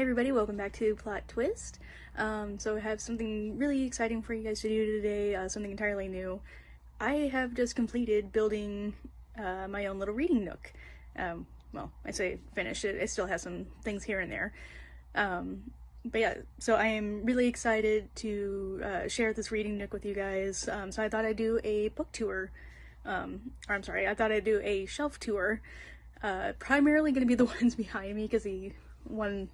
Hey everybody, welcome back to Plot Twist. So I have something really exciting for you guys to do today, something entirely new. I have just completed building my own little reading nook. Well, I say finished, it still has some things here and there. But yeah, so I am really excited to share this reading nook with you guys. So I thought I'd do a book tour, I thought I'd do a shelf tour. Primarily going to be the ones behind me because the one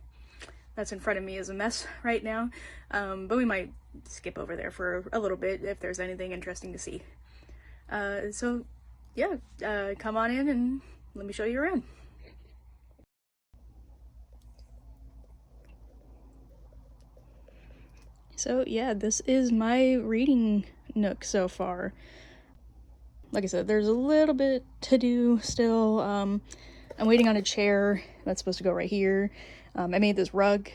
that's in front of me is a mess right now, but we might skip over there for a little bit if there's anything interesting to see. So yeah, come on in and let me show you around. So yeah, this is my reading nook so far. Like I said, there's a little bit to do still. I'm waiting on a chair that's supposed to go right here. I made this rug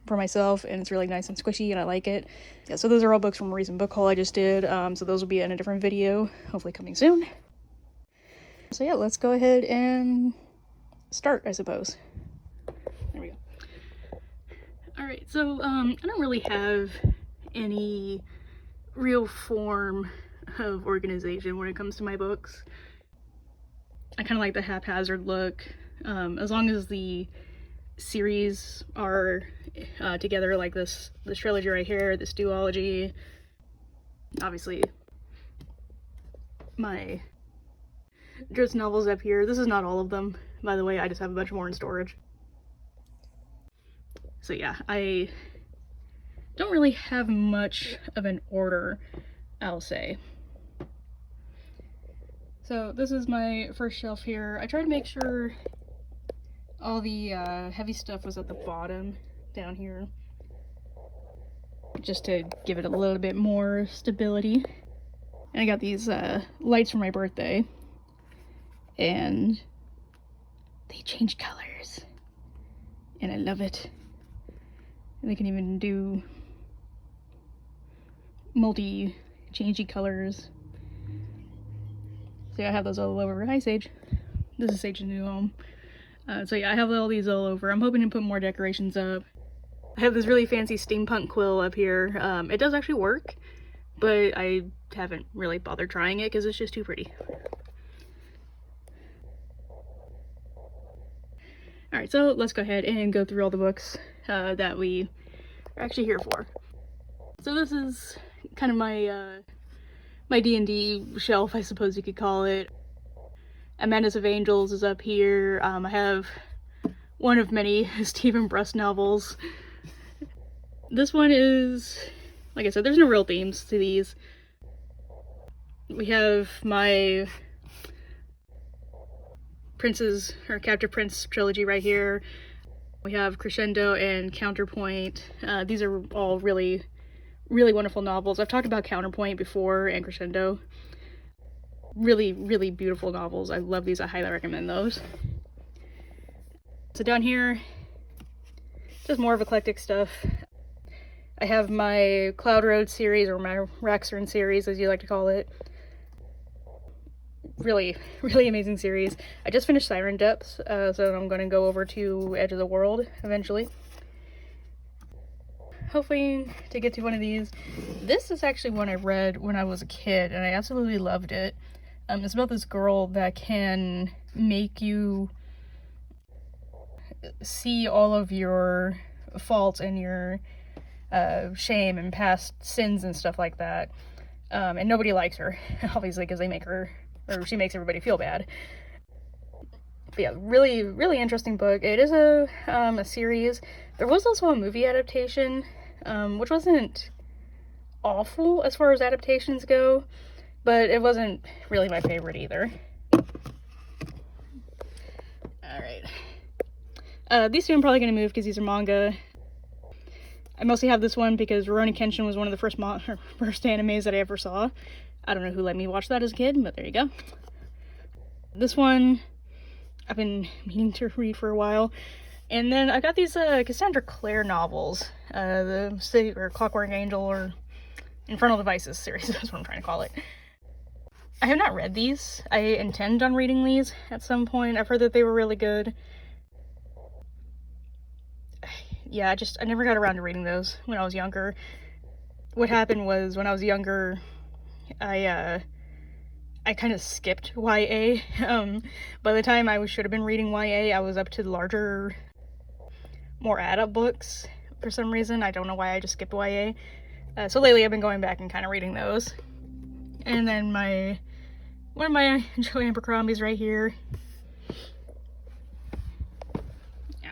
for myself and it's really nice and squishy and I like it. Yeah, so those are all books from a recent book haul I just did. So those will be in a different video, hopefully coming soon. So yeah, let's go ahead and start, I suppose. There we go. Alright, so I don't really have any real form of organization when it comes to my books. I kind of like the haphazard look, as long as the series are together, like this trilogy right here, this duology. Obviously my Dritz novels up here. This is not all of them, by the way, I just have a bunch more in storage. So yeah, I don't really have much of an order, I'll say. So this is my first shelf here. I tried to make sure all the heavy stuff was at the bottom down here, just to give it a little bit more stability. And I got these lights for my birthday, and they change colors, and I love it. And they can even do multi-changey colors. So yeah, I have those all over. Hi, Sage. This is Sage's new home. So yeah, I have all these all over. I'm hoping to put more decorations up. I have this really fancy steampunk quill up here. It does actually work, but I haven't really bothered trying it because it's just too pretty. Alright, so let's go ahead and go through all the books that we are actually here for. So this is kind of my my D&D shelf, I suppose you could call it. A Menace of Angels is up here. I have one of many Stephen Brust novels. This one is, like I said, there's no real themes to these. We have my Prince's, or Captive Prince trilogy right here. We have Crescendo and Counterpoint. These are all really wonderful novels. I've talked about Counterpoint before and Crescendo. Really beautiful novels. I love these. I highly recommend those. So down here, just more of eclectic stuff. I have my Cloud Road series, or my Raxorn series, as you like to call it. Really amazing series. I just finished Siren Depths, so I'm going to go over to Edge of the World eventually. Hoping to get to one of these. This is actually one I read when I was a kid, and I absolutely loved it. It's about this girl that can make you see all of your faults and your shame and past sins and stuff like that. And nobody likes her, obviously, because they make her, or she makes everybody feel bad. But yeah, really interesting book. It is a series. There was also a movie adaptation, which wasn't awful as far as adaptations go, but it wasn't really my favorite either. Alright. These two I'm probably going to move because these are manga. I mostly have this one because Rurouni Kenshin was one of the first animes that I ever saw. I don't know who let me watch that as a kid, but there you go. This one I've been meaning to read for a while. And then I got these Cassandra Clare novels. The City, or Clockwork Angel, or Infernal Devices series, that's what I'm trying to call it. I have not read these. I intend on reading these at some point. I've heard that they were really good. yeah, I never got around to reading those when I was younger. What happened was, when I was younger, I kind of skipped YA. By the time I should have been reading YA, I was up to the larger, more adult books for some reason. I don't know why I just skipped YA. So lately I've been going back and kind of reading those. And then one of my Joanne Abercrombie's right here. Yeah.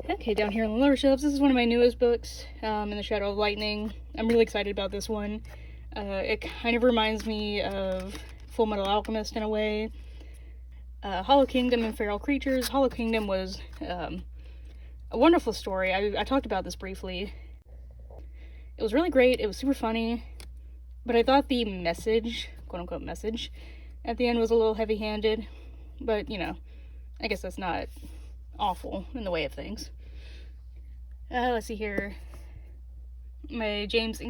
Okay, down here on the lower shelves, this is one of my newest books, In the Shadow of Lightning. I'm really excited about this one. It kind of reminds me of Full Metal Alchemist in a way. Hollow Kingdom and Feral Creatures. Hollow Kingdom was a wonderful story. I talked about this briefly. It was really great. It was super funny. But I thought the message, quote-unquote message, at the end was a little heavy-handed. But, you know, I guess that's not awful in the way of things. Let's see here. My James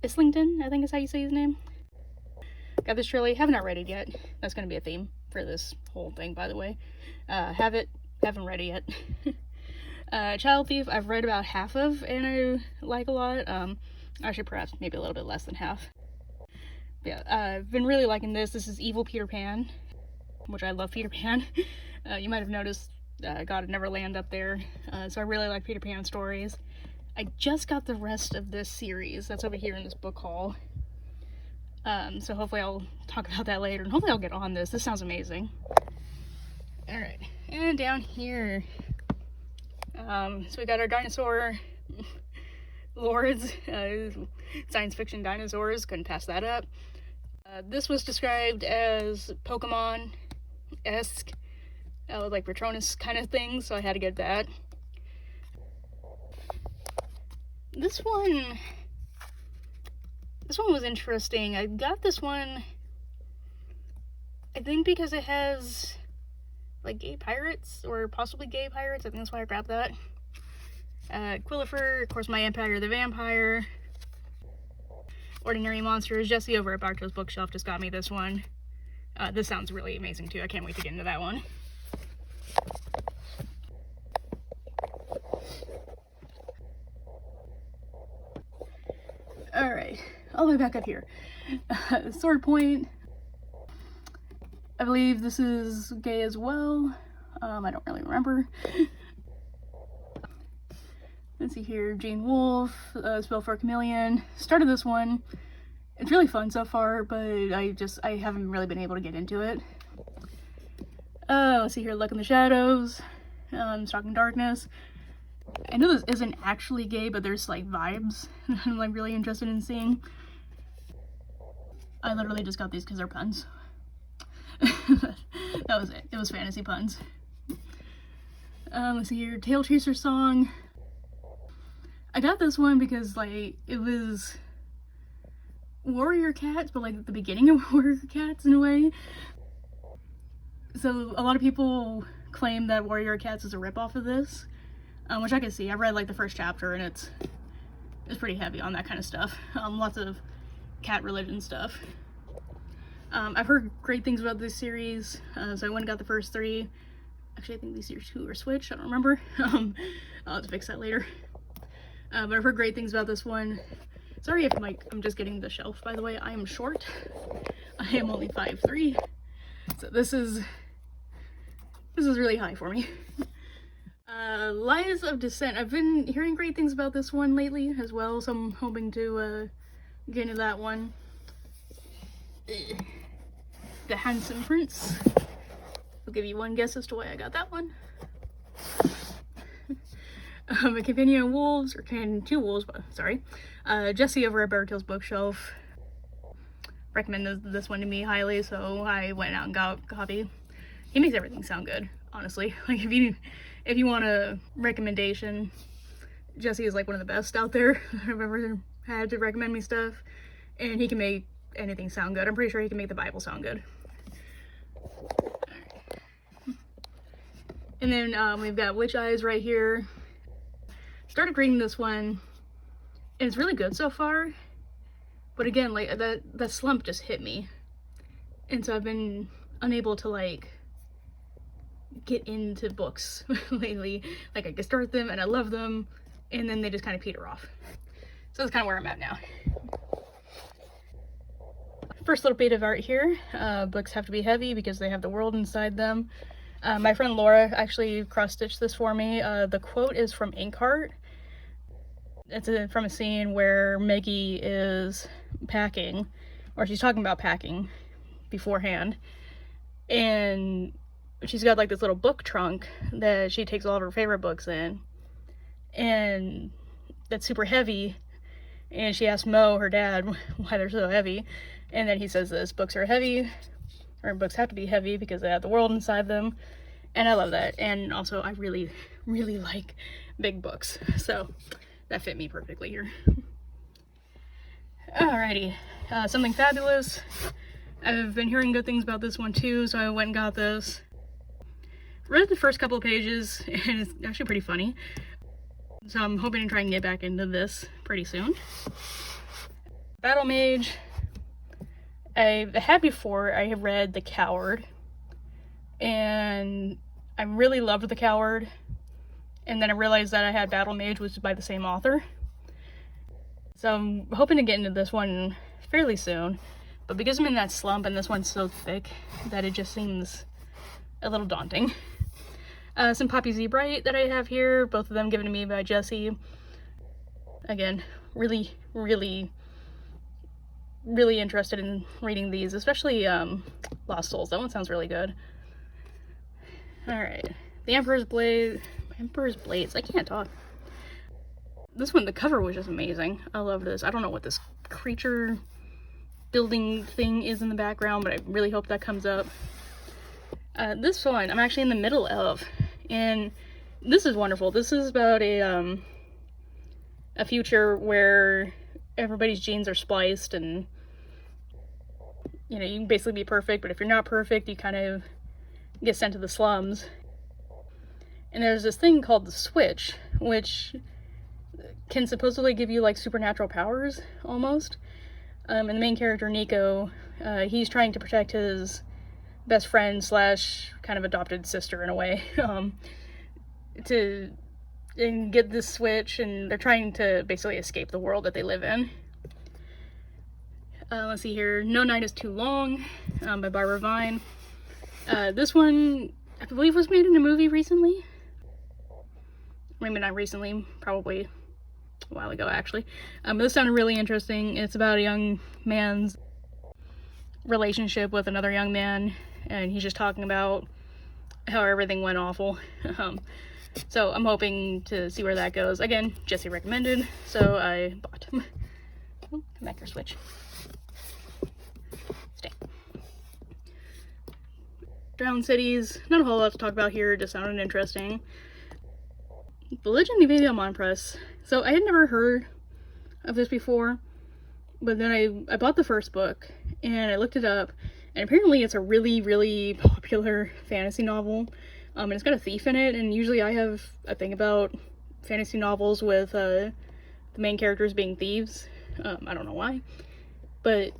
Islington, I think is how you say his name. Got this trilogy. Have not read it yet. That's going to be a theme for this whole thing, by the way. Haven't read it yet. Child Thief, I've read about half of, and I like a lot. Actually, perhaps maybe a little bit less than half. Yeah, I've been really liking this. This is Evil Peter Pan, which I love Peter Pan. You might have noticed God of Neverland up there. So I really like Peter Pan stories. I just got the rest of this series. That's over here in this book haul. So hopefully I'll talk about that later, and hopefully I'll get on this. This sounds amazing. Alright, and down here, so we got our dinosaur lords, science fiction dinosaurs, couldn't pass that up. This was described as Pokemon-esque, like Patronus kind of thing, so I had to get that. This one was interesting. I got this one, I think because it has, like, gay pirates, or possibly gay pirates. I think that's why I grabbed that. Quillifer, of course, my Empire the Vampire. Ordinary Monsters. Jesse over at Bartow's Bookshelf just got me this one. This sounds really amazing, too. I can't wait to get into that one. Alright, all the way back up here. Sword Point. I believe this is gay as well. I don't really remember. Let's see here. Jane Wolfe, Spell for a Chameleon. Started this one. It's really fun so far, but I haven't really been able to get into it. Let's see here. Luck in the Shadows. Stalking Darkness. I know this isn't actually gay, but there's like vibes I'm like really interested in seeing. I literally just got these because they're puns. That was it. It was fantasy puns. Let's see here. Tail Chaser Song. I got this one because, like, it was Warrior Cats, but like at the beginning of Warrior Cats in a way. So a lot of people claim that Warrior Cats is a ripoff of this, which I can see. I've read like the first chapter, and it's pretty heavy on that kind of stuff. Lots of cat religion stuff. I've heard great things about this series, so I went and got the first 3. Actually, I think these 2 are switched. I don't remember. I'll have to fix that later. But I've heard great things about this one. Sorry if I'm just getting the shelf, by the way. I am short. I am only 5'3". So this is really high for me. Lies of Descent. I've been hearing great things about this one lately as well, so I'm hoping to get into that one. The Handsome Prince. I'll give you one guess as to why I got that one. A Companion Wolves, or Two Wolves, but sorry. Jesse over at Bartow's Bookshelf recommended this one to me highly, so I went out and got a copy. He makes everything sound good, honestly. Like, if you want a recommendation, Jesse is like one of the best out there I've ever had to recommend me stuff, and he can make anything sound good. I'm pretty sure he can make the Bible sound good. And then we've got Witch Eyes right here. Started reading this one, and it's really good so far, but again, like, that slump just hit me, and so I've been unable to, like, get into books lately. Like, I can start them and I love them, and then they just kind of peter off. So that's kind of where I'm at now. First little bit of art here. Books have to be heavy because they have the world inside them. My friend Laura actually cross-stitched this for me. The quote is from Inkheart. It's from a scene where Meggie is packing, or she's talking about packing beforehand, and she's got like this little book trunk that she takes all of her favorite books in, and that's super heavy, and she asks Mo, her dad, why they're so heavy, and then he says this, books are heavy, or books have to be heavy because they have the world inside them, and I love that. And also I really like big books, so that fit me perfectly here. Alrighty, Something Fabulous. I've been hearing good things about this one too, so I went and got this. Read the first couple of pages, and it's actually pretty funny. So I'm hoping to try and get back into this pretty soon. Battle Mage. I had before, I have read The Coward, and I really loved The Coward, and then I realized that I had Battle Mage, which is by the same author. So I'm hoping to get into this one fairly soon, but because I'm in that slump and this one's so thick that it just seems a little daunting. Some Poppy Z Bright that I have here, both of them given to me by Jessie. Again, really interested in reading these, especially Lost Souls. That one sounds really good. Alright, The Emperor's Blades. I can't talk. This one, the cover was just amazing. I love this. I don't know what this creature building thing is in the background, but I really hope that comes up. This one I'm actually in the middle of, and this is wonderful. This is about a future where everybody's genes are spliced, and you know, you can basically be perfect, but if you're not perfect, you kind of get sent to the slums. And there's this thing called the Switch, which can supposedly give you like supernatural powers almost. And the main character, Nico, he's trying to protect his best friend slash kind of adopted sister in a way, and get this switch, and they're trying to basically escape the world that they live in. Let's see here. No Night Is Too Long, by Barbara Vine. This one, I believe, was made in a movie recently. Maybe not recently, probably a while ago actually. But this sounded really interesting. It's about a young man's relationship with another young man, and he's just talking about how everything went awful. So I'm hoping to see where that goes. Again, Jessie recommended, so I bought. Oh, come back here, Switch. Stay. Drowned Cities. Not a whole lot to talk about here, just sounded interesting. The Legend of Evil Monpress. So I had never heard of this before, but then I bought the first book, and I looked it up, and apparently it's a really popular fantasy novel. And it's got a thief in it, and usually I have a thing about fantasy novels with the main characters being thieves. I don't know why. But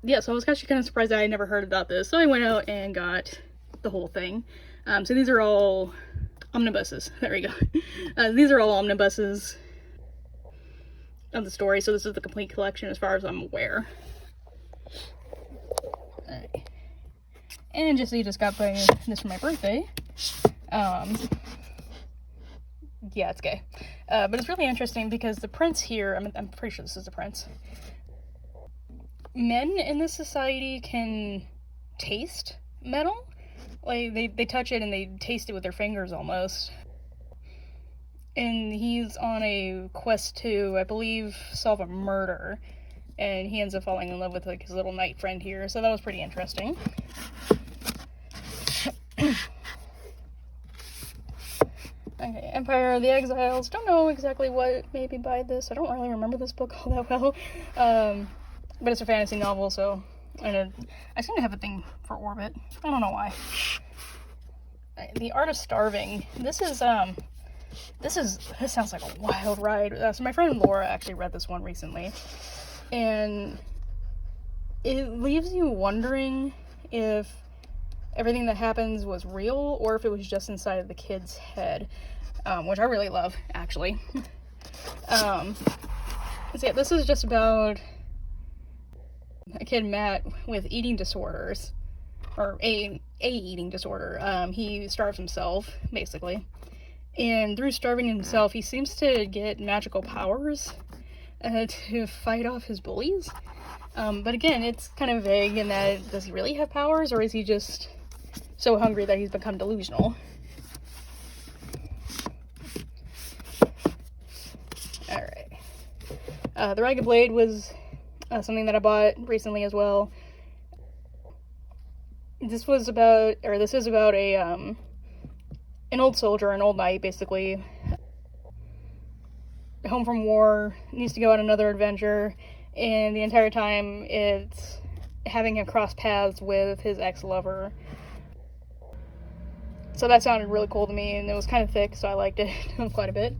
yeah, so I was actually kind of surprised that I had never heard about this. So I went out and got the whole thing. So these are all omnibuses. There we go. These are all omnibuses of the story, so this is the complete collection as far as I'm aware. Alright. And Jessie just got this for my birthday. Yeah, it's gay. But it's really interesting because the prince here, I'm pretty sure this is the prince. Men in this society can taste metal. Like, they touch it and they taste it with their fingers almost. And he's on a quest to, I believe, solve a murder. And he ends up falling in love with, like, his little knight friend here. So that was pretty interesting. Okay, Empire of the Exiles. Don't know exactly what made me buy this. I don't really remember this book all that well. But it's a fantasy novel, so I seem to have a thing for Orbit. I don't know why. The Art of Starving. This sounds like a wild ride. So my friend Laura actually read this one recently, and it leaves you wondering if everything that happens was real or if it was just inside of the kid's head, which I really love, actually. So yeah, this is just about a kid, Matt, with eating disorders, or a eating disorder. He starves himself, basically, and through starving himself, he seems to get magical powers to fight off his bullies. But again, it's kind of vague in that, does he really have powers, or is he just so hungry that he's become delusional? Alright. The Ragged Blade was something that I bought recently as well. This is about an old soldier, an old knight, basically, home from war, needs to go on another adventure, and the entire time it's having him cross paths with his ex-lover. So that sounded really cool to me, and it was kind of thick, so I liked it quite a bit.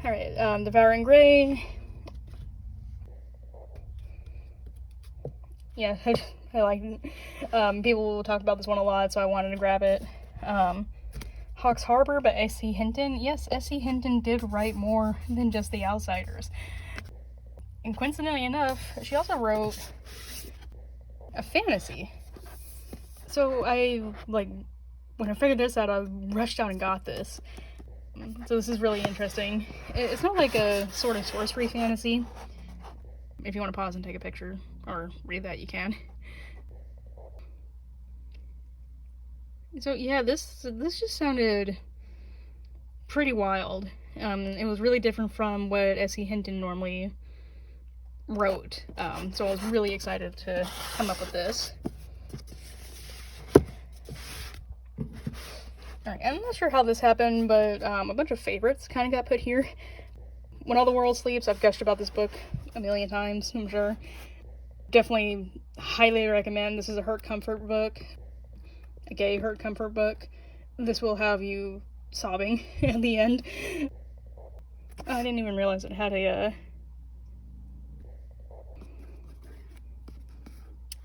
Alright, Devouring Grey. Yeah, I like it. People talk about this one a lot, so I wanted to grab it. Hawks Harbor by S.C. Hinton. Yes, S.C. Hinton did write more than just The Outsiders. And coincidentally enough, she also wrote a fantasy. So when I figured this out, I rushed out and got this. So this is really interesting. It's not like a sword and sorcery fantasy. If you want to pause and take a picture, or read that, you can. So yeah, this just sounded pretty wild. It was really different from what S.E. Hinton normally wrote. So I was really excited to come up with this. Alright, I'm not sure how this happened, but a bunch of favorites kind of got put here. When All the World Sleeps, I've gushed about this book a million times, I'm sure. Definitely highly recommend. This is a hurt comfort book. A gay hurt comfort book. This will have you sobbing at the end. I didn't even realize it had a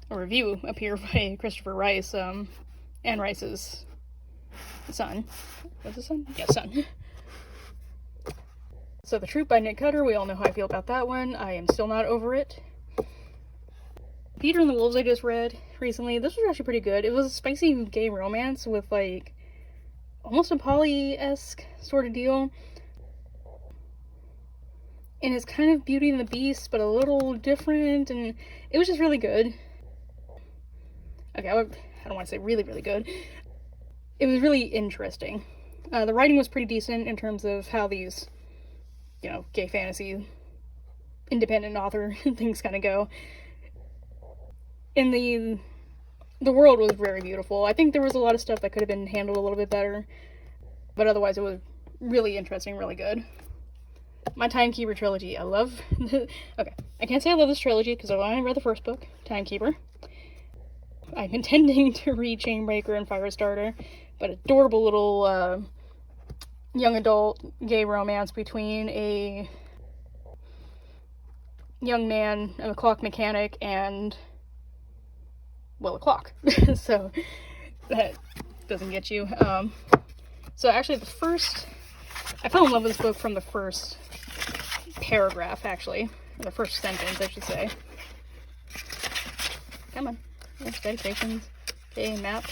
review up here by Christopher Rice, Anne Rice's son. What's his son? Yeah, son. So The Troop by Nick Cutter, we all know how I feel about that one. I am still not over it. Peter and the Wolves I just read recently. This was actually pretty good. It was a spicy gay romance with, like, almost a poly-esque sort of deal. And it's kind of Beauty and the Beast, but a little different, and it was just really good. Okay, I don't want to say really, really good. It was really interesting. The writing was pretty decent in terms of how these, gay fantasy, independent author things kind of go. And the world was very beautiful. I think there was a lot of stuff that could have been handled a little bit better, but otherwise it was really interesting, really good. My Timekeeper trilogy, I love. Okay, I can't say I love this trilogy because I've only read the first book, Timekeeper. I'm intending to read Chainbreaker and Firestarter, but adorable little young adult gay romance between a young man, a clock mechanic, and, well, a clock. So that doesn't get you. So actually I fell in love with this book from the first paragraph, actually. Or the first sentence, I should say. Come on. There's dedications. Okay, map.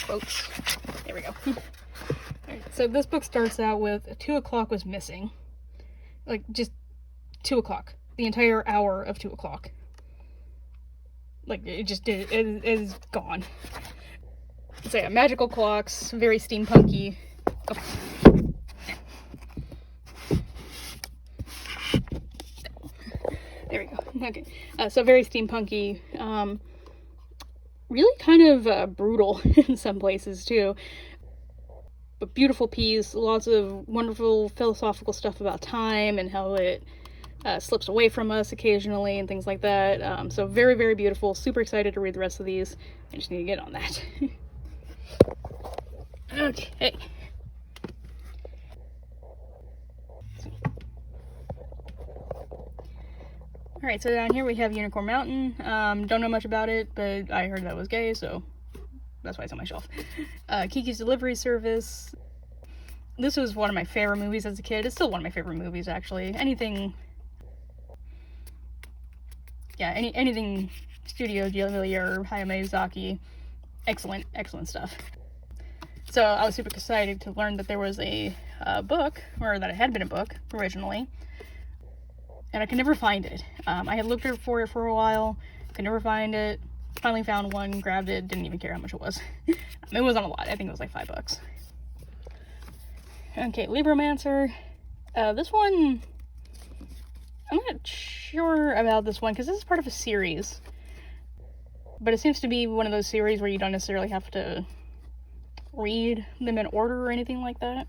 Quotes. There we go. Alright, so this book starts out with 2 o'clock was missing. Like, just 2 o'clock. The entire hour of 2 o'clock. Like, it is gone. So yeah, magical clocks, very steampunky. Oh. There we go. Okay. So very steampunky. Really kind of brutal in some places too. But beautiful piece. Lots of wonderful philosophical stuff about time and how it slips away from us occasionally and things like that. So very, very beautiful. Super excited to read the rest of these. I just need to get on that. Okay. Alright, so down here we have Unicorn Mountain. Don't know much about it, but I heard that was gay, so that's why it's on my shelf. Kiki's Delivery Service. This was one of my favorite movies as a kid. It's still one of my favorite movies, actually. Anything Studio Ghibli or Hayao Miyazaki, excellent stuff. So I was super excited to learn that there was a book, or that it had been a book originally, and I could never find it. I had looked for it for a while, could never find it. Finally found one, grabbed it, didn't even care how much it was. It wasn't a lot. I think it was like $5. Okay, Libromancer. This one, I'm not sure about this one because this is part of a series. But it seems to be one of those series where you don't necessarily have to read them in order or anything like that.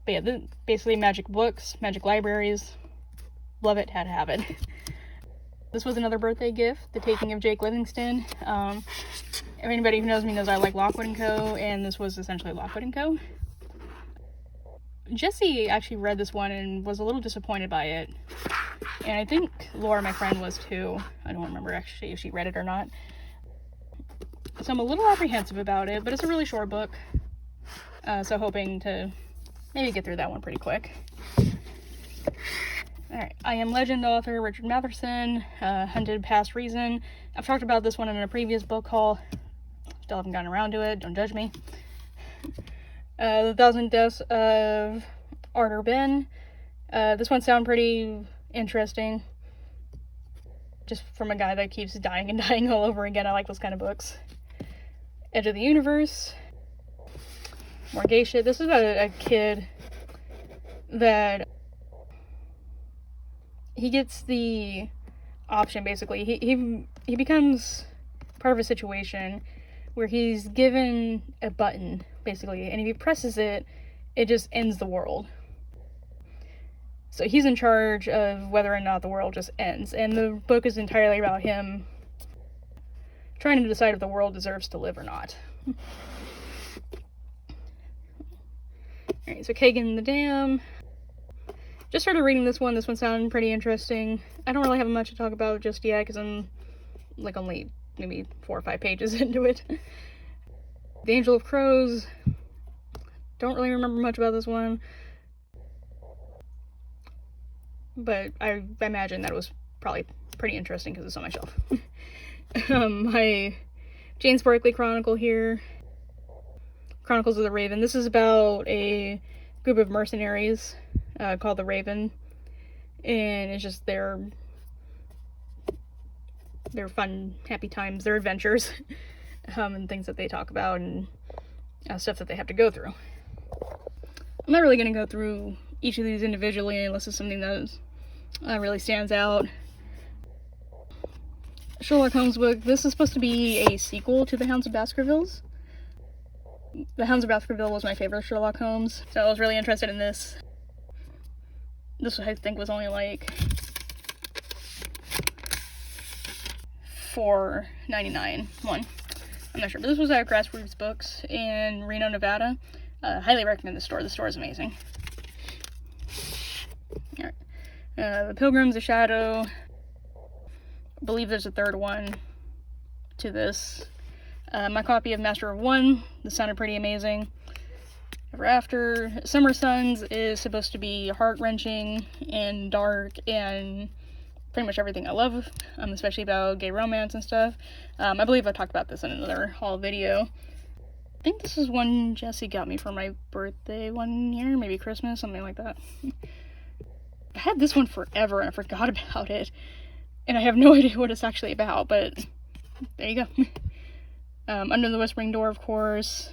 But yeah, basically magic books, magic libraries. Love it, had to have it. This was another birthday gift, The Taking of Jake Livingston. If anybody who knows me knows I like Lockwood & Co., and this was essentially Lockwood & Co. Jesse actually read this one and was a little disappointed by it. And I think Laura, my friend, was too. I don't remember actually if she read it or not. So I'm a little apprehensive about it, but it's a really short book. So hoping to maybe get through that one pretty quick. Alright, I Am Legend author Richard Matheson, Hunted Past Reason. I've talked about this one in a previous book haul. Still haven't gotten around to it, don't judge me. The Thousand Deaths of Arthur Ben. This one sounds pretty interesting. Just from a guy that keeps dying and dying all over again. I like those kind of books. Edge of the Universe. More gay shit. This is about a kid that he gets the option, basically. He becomes part of a situation where he's given a button, basically, and if he presses it, it just ends the world. So he's in charge of whether or not the world just ends, and the book is entirely about him trying to decide if the world deserves to live or not. Alright, so Kagan the Dam. Just started reading this one. This one sounded pretty interesting. I don't really have much to talk about just yet because I'm like only maybe 4 or 5 pages into it. The Angel of Crows. Don't really remember much about this one. But I imagine that it was probably pretty interesting because it's on my shelf. My Jane Sparkley Chronicle here. Chronicles of the Raven. This is about a group of mercenaries called the Raven. And it's just their fun, happy times, their adventures, and things that they talk about, and stuff that they have to go through. I'm not really going to go through each of these individually unless it's something that really stands out. Sherlock Holmes book. This is supposed to be a sequel to The Hounds of Baskervilles. The Hounds of Baskerville was my favorite Sherlock Holmes, so I was really interested in this. This, I think, was only like $4.99 one. I'm not sure, but this was at Grassroots Books in Reno, Nevada. Highly recommend this store. The store is amazing. All right. The Pilgrims, The Shadow. I believe there's a third one to this. My copy of Master of One. This sounded pretty amazing. Ever After. Summer Suns is supposed to be heart-wrenching and dark and pretty much everything I love, especially about gay romance and stuff. I believe I talked about this in another haul video. I think this is one Jesse got me for my birthday one year, maybe Christmas, something like that. I had this one forever and I forgot about it, and I have no idea what it's actually about, but there you go. Under the Whispering Door, of course.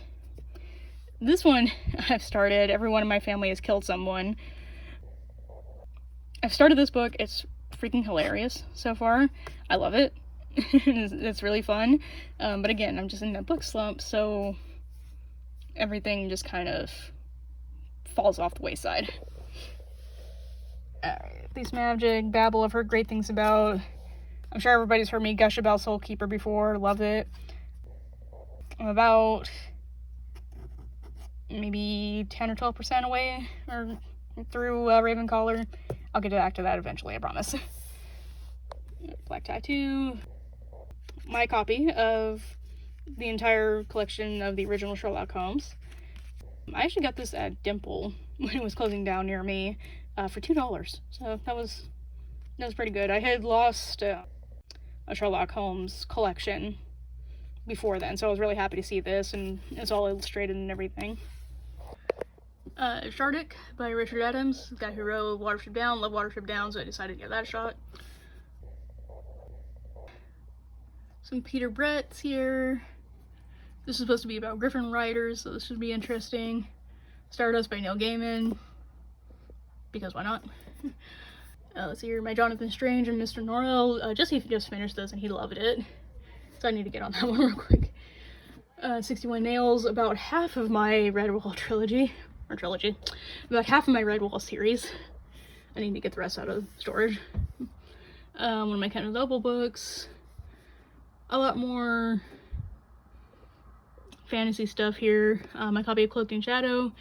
This one I've started. Everyone in my family has killed someone. I've started this book. It's freaking hilarious so far. I love it. It's really fun. But again, I'm just in that book slump, so everything just kind of falls off the wayside. Beast Magic, Babel, I've heard great things about. I'm sure everybody's heard me gush about Soul Keeper before. Love it. I'm about maybe 10 or 12% away or through Ravencaller. I'll get back to that eventually, I promise. Black tattoo. My copy of the entire collection of the original Sherlock Holmes. I actually got this at Dimple when it was closing down near me for $2. So that was pretty good. I had lost a Sherlock Holmes collection before then, so I was really happy to see this, and it's all illustrated and everything. Shardik by Richard Adams, the guy who wrote Watership Down. Love Watership Down, so I decided to give that a shot. Some Peter Brett's here. This is supposed to be about Griffin Riders, so this should be interesting. Stardust by Neil Gaiman, because why not? Let's see here, my Jonathan Strange and Mr. Norrell. Jesse just finished this and he loved it, so I need to get on that one real quick. 61 Nails, about half of my Redwall trilogy, about half of my Redwall series. I need to get the rest out of storage. One of my Ken Noble books. A lot more fantasy stuff here. My copy of Cloaked in Shadow.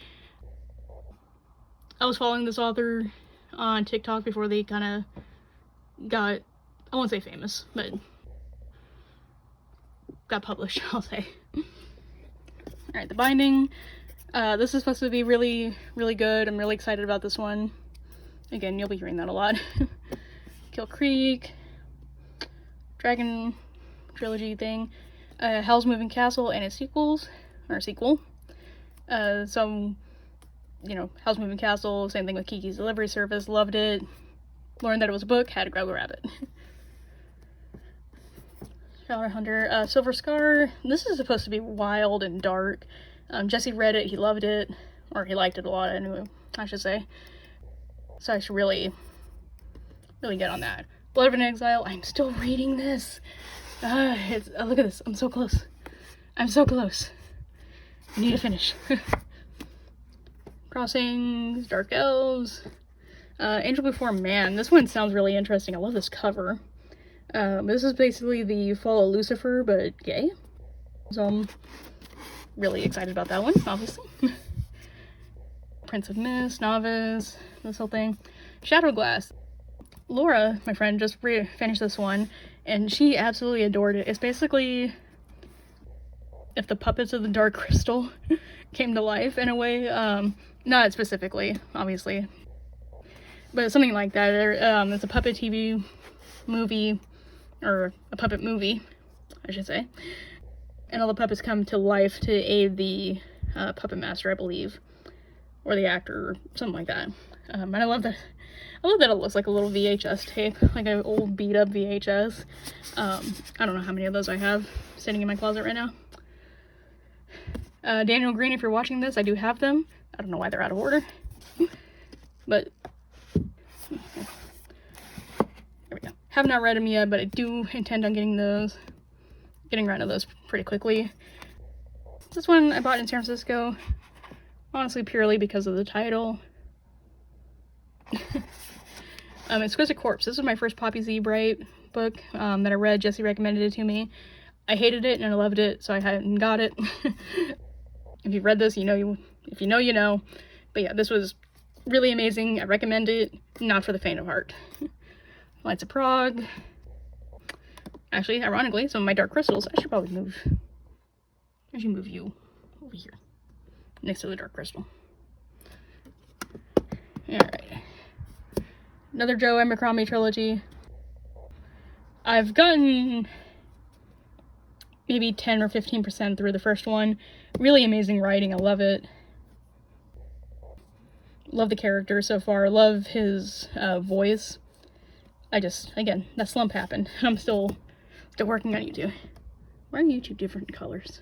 I was following this author on TikTok before they kind of got, I won't say famous, but got published, I'll say. Alright, The Binding. This is supposed to be really, really good. I'm really excited about this one. Again, you'll be hearing that a lot. Kill Creek. Dragon trilogy thing. Hell's Moving Castle and its sequel. So, you know, Hell's Moving Castle, same thing with Kiki's Delivery Service, loved it. Learned that it was a book, had to grab a rabbit. Shadow Hunter, Silver Scar. This is supposed to be wild and dark. Jesse read it, he loved it, or he liked it a lot, anyway, I should say. So I should really get on that. Blood of an Exile, I'm still reading this. Look at this, I'm so close. I'm so close. I need to finish. Crossings, Dark Elves, Angel Before Man. This one sounds really interesting. I love this cover. This is basically the Fall of Lucifer, but gay. So I'm really excited about that one, obviously. Prince of Mist, Novice, this whole thing. Shadowglass. Laura, my friend, just finished this one, and she absolutely adored it. It's basically if the puppets of the Dark Crystal came to life in a way. Not specifically, obviously, but something like that. It's a puppet TV movie, or a puppet movie, I should say. And all the puppets come to life to aid the puppet master, I believe, or the actor, or something like that. And I love that. I love that it looks like a little VHS tape, like an old beat up VHS. I don't know how many of those I have sitting in my closet right now. Daniel Green, if you're watching this, I do have them. I don't know why they're out of order, but there we go. Have not read them yet, but I do intend on getting around to those pretty quickly. This one I bought in San Francisco, honestly purely because of the title. Exquisite Corpse. This was my first Poppy Z Bright book that I read. Jesse recommended it to me. I hated it and I loved it, so I hadn't got it. If you've read this, you know if you know, you know. But yeah, this was really amazing. I recommend it. Not for the faint of heart. Lights of Prague. Actually, ironically, some of my Dark Crystals. I should probably move you over here next to the Dark Crystal. Alright. Another Joe Abercrombie trilogy. I've gotten maybe 10 or 15% through the first one. Really amazing writing. I love it. Love the character so far. Love his voice. Again, that slump happened. I'm still working on YouTube. Why are YouTube different colors?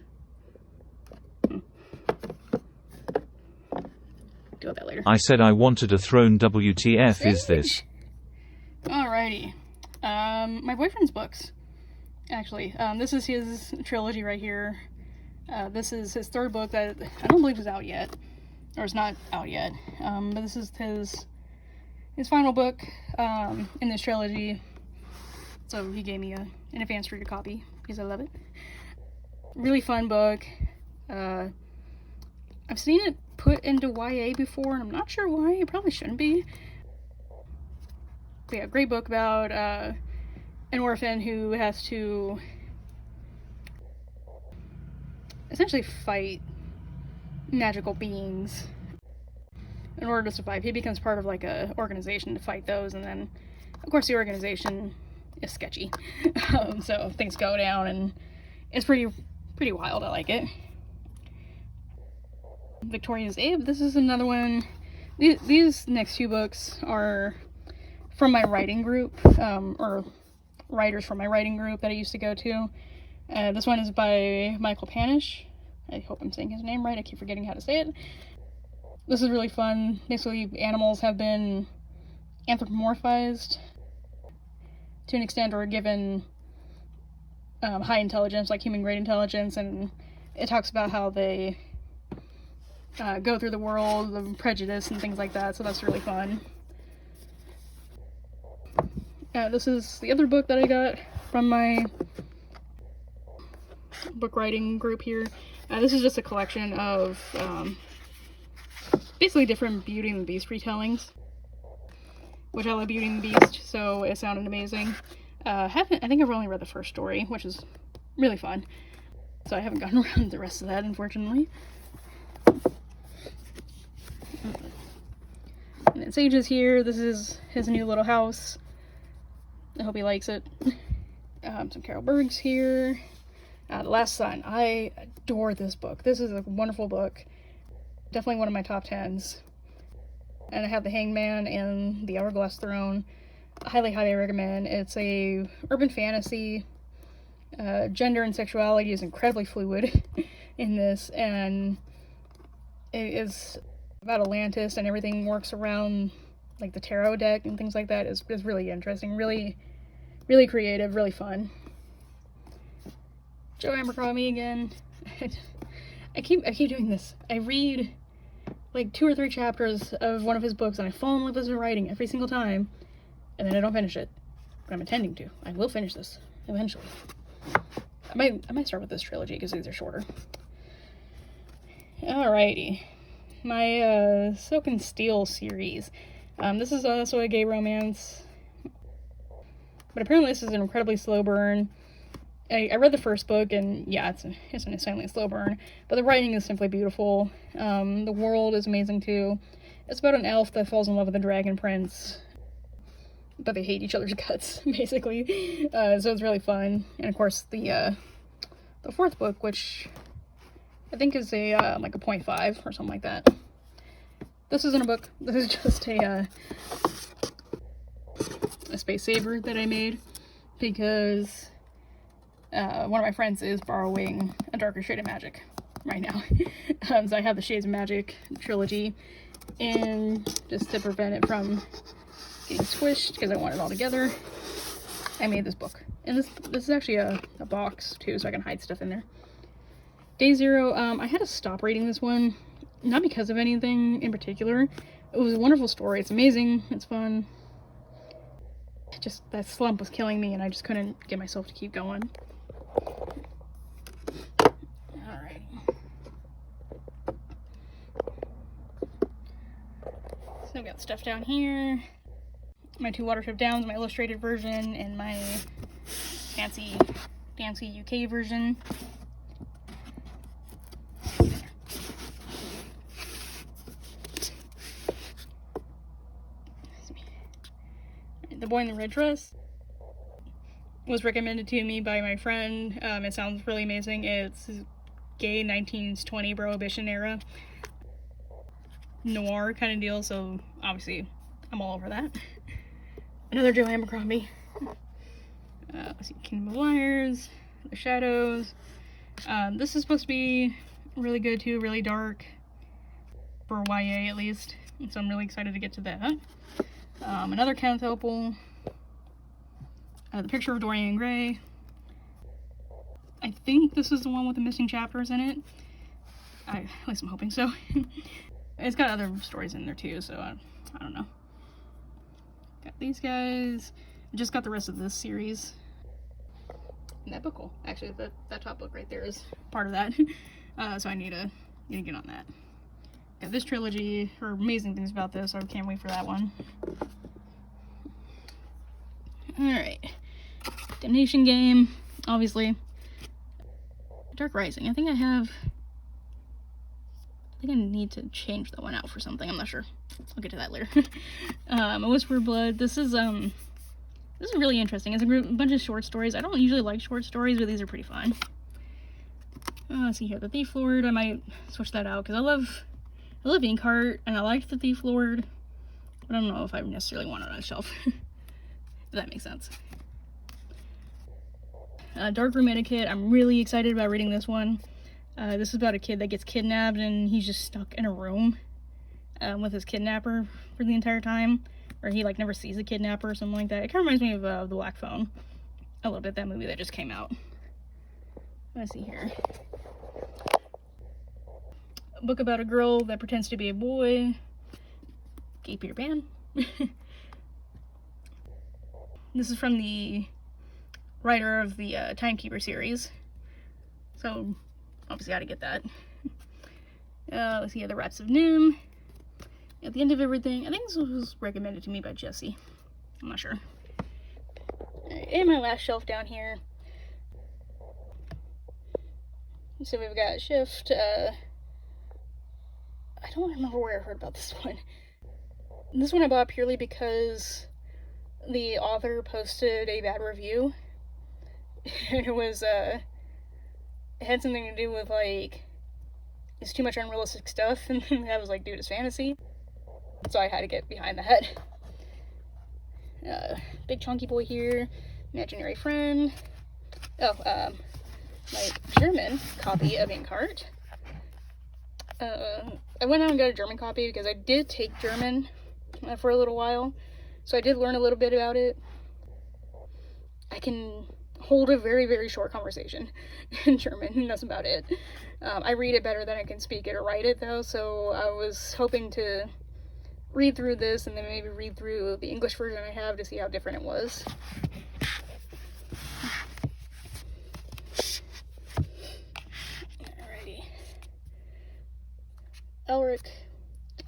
Deal with that later. I said I wanted a throne. WTF is this? Alrighty. My boyfriend's books. Actually, this is his trilogy right here. This is his third book that I don't believe is out yet, or is not out yet. But this is his final book in this trilogy. So he gave me an advance reader copy because I love it. Really fun book. I've seen it put into YA before, and I'm not sure why. It probably shouldn't be. But yeah, great book about an orphan who has to essentially fight magical beings in order to survive. He becomes part of like a organization to fight those, and then of course the organization is sketchy. So things go down, and it's pretty wild. I like it. Victoria's Abe. This is another one. These next two books are from my writing group, or writers from my writing group that I used to go to. This one is by Michael Panish. I hope I'm saying his name right. I keep forgetting how to say it. This is really fun. Basically, animals have been anthropomorphized to an extent, or given high intelligence, like human grade intelligence, and it talks about how they go through the world, the prejudice and things like that, so that's really fun. This is the other book that I got from my book writing group here. This is just a collection of basically different Beauty and the Beast retellings, which I love Beauty and the Beast, so it sounded amazing. I think I've only read the first story, which is really fun, so I haven't gotten around to the rest of that, unfortunately. And then Sage is here. This is his new little house. I hope he likes it. Some Carol Berg's here. The Last Son. I adore this book. This is a wonderful book. Definitely one of my top 10s. And I have The Hangman and The Hourglass Throne. Highly recommend. It's a urban fantasy. Gender and sexuality is incredibly fluid in this, and it is about Atlantis, and everything works around like the tarot deck and things like that. Is really interesting, really creative, really fun. Joe Abercrombie again. I keep doing this. I read like 2 or 3 chapters of one of his books and I fall in love with his writing every single time, and then I don't finish it. But I'm intending to. I will finish this eventually. I might start with this trilogy because these are shorter. Alrighty. My Silk and Steel series. This is also a gay romance, but apparently this is an incredibly slow burn. I read the first book, and yeah, it's an insanely slow burn, but the writing is simply beautiful. The world is amazing too. It's about an elf that falls in love with a dragon prince, but they hate each other's guts, basically. So it's really fun. And of course, the fourth book, which I think is a like a 0.5 or something like that. This isn't a book. This is just a space saver that I made because one of my friends is borrowing A Darker Shade of Magic right now. So I have the Shades of Magic trilogy, and just to prevent it from getting squished, because I want it all together, I made this book. And this is actually a box too, so I can hide stuff in there. Day Zero, I had to stop reading this one, not because of anything in particular. It was a wonderful story. It's amazing. It's fun. Just that slump was killing me, and I just couldn't get myself to keep going. Alright. So I've got stuff down here. My 2 Watership Downs, my illustrated version, and my fancy UK version. The Boy in the Red Dress was recommended to me by my friend. It sounds really amazing. It's gay 1920s Prohibition era noir kind of deal, so obviously I'm all over that. Another Joe Abercrombie. Let's see, Kingdom of Liars, The Shadows. This is supposed to be really good too, really dark, for YA at least, so I'm really excited to get to that. Another Count Opal. The Picture of Dorian Gray. I think this is the one with the missing chapters in it. At least I'm hoping so. It's got other stories in there too, so I don't know. Got these guys. Just got the rest of this series. And that book, cool. Actually, that top book right there is part of that. So I need to get on that. Got this trilogy. Heard amazing things about this, so I can't wait for that one. Alright. Damnation Game, obviously. Dark Rising. I think I need to change that one out for something. I'm not sure. I'll get to that later. A Whisper of Blood. This is really interesting. It's a bunch of short stories. I don't usually like short stories, but these are pretty fun. Let's see here. The Thief Lord. I might switch that out because I love Inkheart and I liked the Thief Lord, but I don't know if I necessarily want it on a shelf. If that makes sense. Dark Room Etiquette. I'm really excited about reading this one. This is about a kid that gets kidnapped and he's just stuck in a room with his kidnapper for the entire time, or he like never sees the kidnapper or something like that. It kind of reminds me of The Black Phone a little bit, that movie that just came out. Let's see here. A book about a girl that pretends to be a boy. Gay Peter Pan. This is from the writer of the Timekeeper series, so obviously I had to get that. Let's see, The Rats of Nim. At the End of Everything. I think this was recommended to me by Jesse. I'm not sure. Alright, and my last shelf down here. So we've got Shift. I don't remember where I heard about this one. This one I bought purely because the author posted a bad review. And it was, it had something to do with, like, it's too much unrealistic stuff, and I was like, dude, it's fantasy. So I had to get behind that. Big Chunky Boy here, Imaginary Friend. Oh, my German copy of Inkheart. I went out and got a German copy because I did take German for a little while, so I did learn a little bit about it. I can hold a very, very short conversation in German, and that's about it. I read it better than I can speak it or write it, though, so I was hoping to read through this and then maybe read through the English version I have to see how different it was. Alrighty. Elric,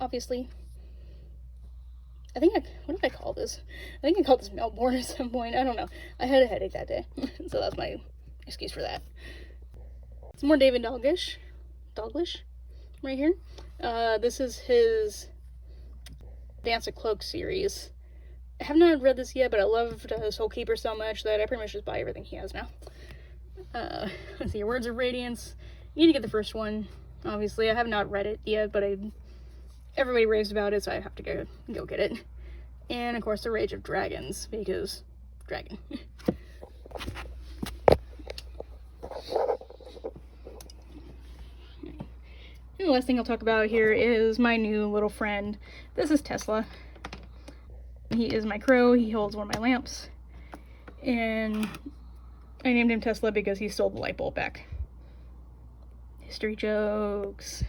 obviously. What did I call this? I think I called this Melbourne at some point. I don't know. I had a headache that day, so that's my excuse for that. Some more David Dalglish right here. This is his Dance of Cloaks series. I have not read this yet, but I loved Soulkeeper so much that I pretty much just buy everything he has now. Let's see, Words of Radiance. You need to get the first one, obviously. I have not read it yet, but everybody raves about it, so I have to go get it. And of course, The Rage of Dragons, because dragon. And the last thing I'll talk about here is my new little friend. This is Tesla. He is my crow. He holds one of my lamps. And I named him Tesla because he stole the light bulb back. History jokes.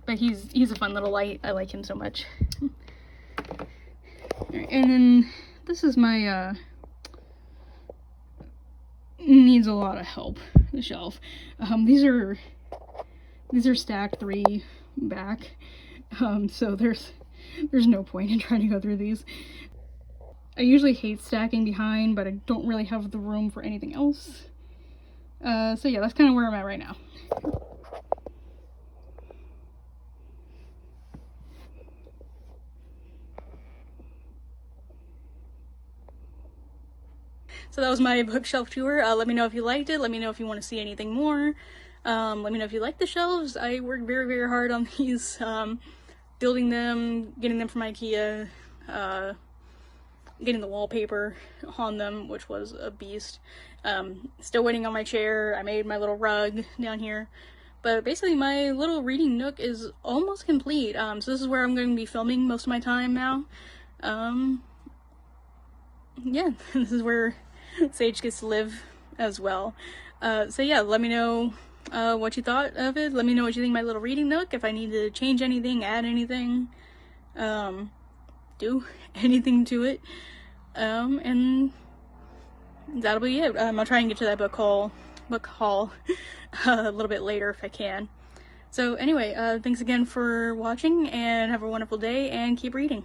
But he's a fun little light. I like him so much. And then this is my needs a lot of help, the shelf. These are stacked 3 back, so there's no point in trying to go through these. I usually hate stacking behind, but I don't really have the room for anything else. So yeah, that's kind of where I'm at right now. So that was my bookshelf tour. Let me know if you liked it. Let me know if you want to see anything more. Let me know if you like the shelves. I worked very, very hard on these, building them, getting them from IKEA, getting the wallpaper on them, which was a beast. Still waiting on my chair. I made my little rug down here. But basically my little reading nook is almost complete. So this is where I'm going to be filming most of my time now. Yeah, this is where Sage gets to live as well. So yeah, let me know what you thought of it. Let me know what you think of my little reading nook. If I need to change anything, add anything, do anything to it. And that'll be it. I'll try and get to that book haul a little bit later if I can. So anyway, thanks again for watching, and have a wonderful day, and keep reading.